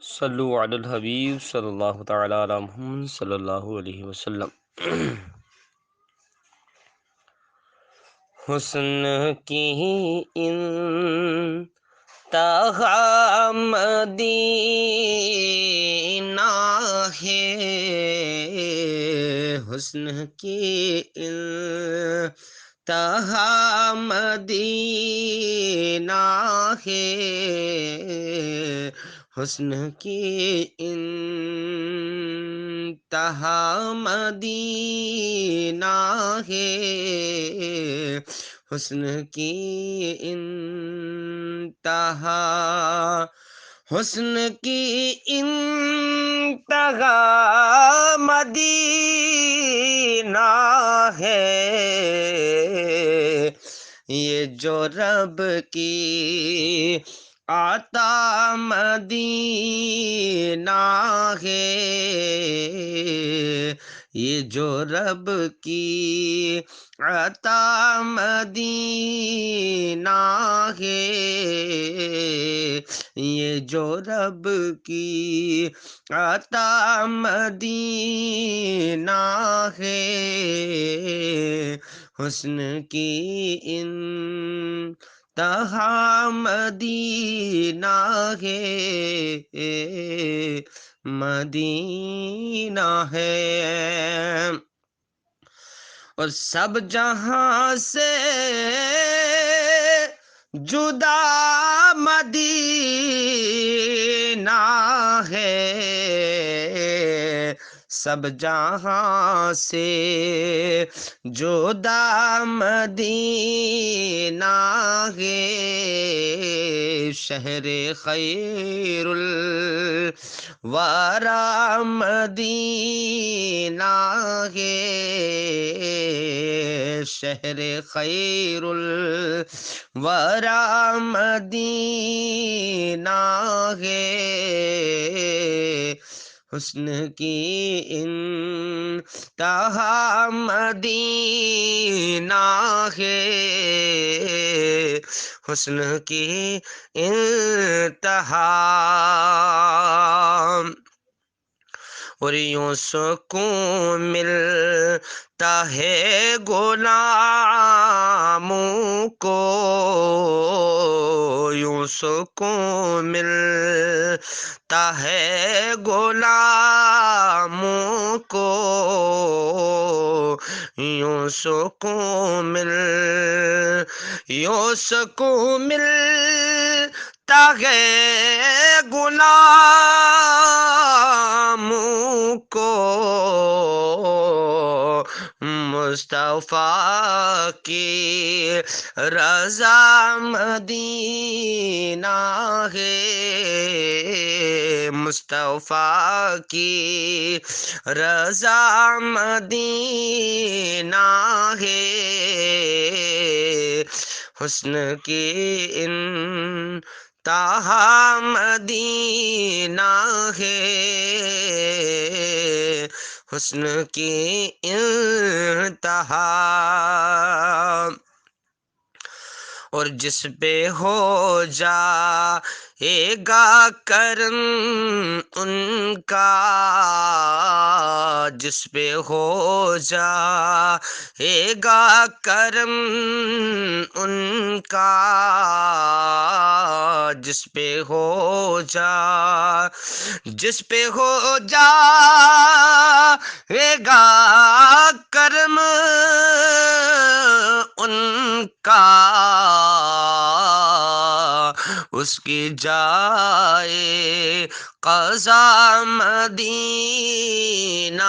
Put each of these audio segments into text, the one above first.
صلو علی الحبیب صلی اللہ تعالی علی محمد صلی اللہ علیہ وسلم۔ حسن کی انتہا مدینہ ہے، حسن کی انتہا مدینہ ہے، حسن کی انتہا مدینہ ہے، حسن کی انتہا، حسن کی انتہا مدینہ ہے، یہ جو رب کی عطا مدینہ ہے، یہ جو رب کی عطا مدینہ ہے، یہ جو رب کی عطا مدینہ ہے، حسن کی انتہا مدینہ ہے، مدینہ ہے، اور سب جہاں سے جدا مدینہ ہے، سب جہاں سے جدا مدینہ ہے، شہر خیر الورا مدینہ ہے، شہر خیر الورا مدینہ ہے، حسن کی انتہا مدینہ ہے، حسن کی انتہا، اور یوں سکون ملتا ہے غلاموں کو، یوں سکون ملتا ہے غلاموں کو، یوں سکون ملتا ہے غلاموں کو، مصطفیٰ کی رضا مدینہ ہے، مصطفیٰ کی رضا مدینہ ہے، حسن کی انتہا مدینہ ہے، حسن کی انتہا، اور جس پہ ہو جائے گا کرم ان کا، جس پہ ہو جائے گا کرم ان کا، جس پہ ہو جائے گا کرم ان کا، اس کی جائے قضا مدینہ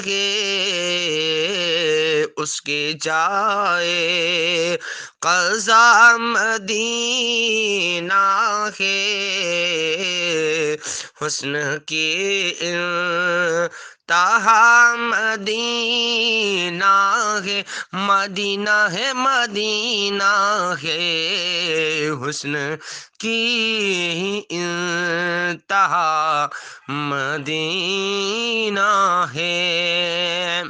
ہے، اس کی جائے قضا مدینہ ہے، حسن کی انتہا مدینہ ہے، مدینہ ہے، مدینہ ہے، حسن کی انتہا مدینہ ہے،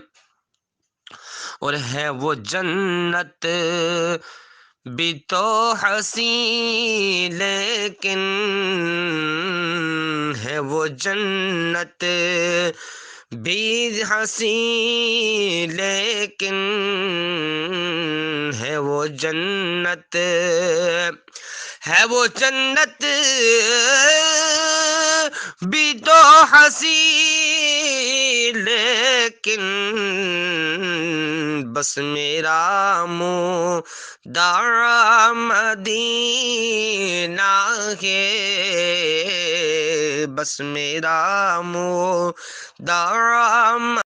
اور ہے وہ جنت بھی تو ہنسی لیکن ہے وہ جنت، بھی ہنسی لیکن ہے وہ جنت، ہے وہ جنت بھی تو ہنسی لیکن بس میرا منہ دارا مدینہ ہے، بس میرا منہ دارا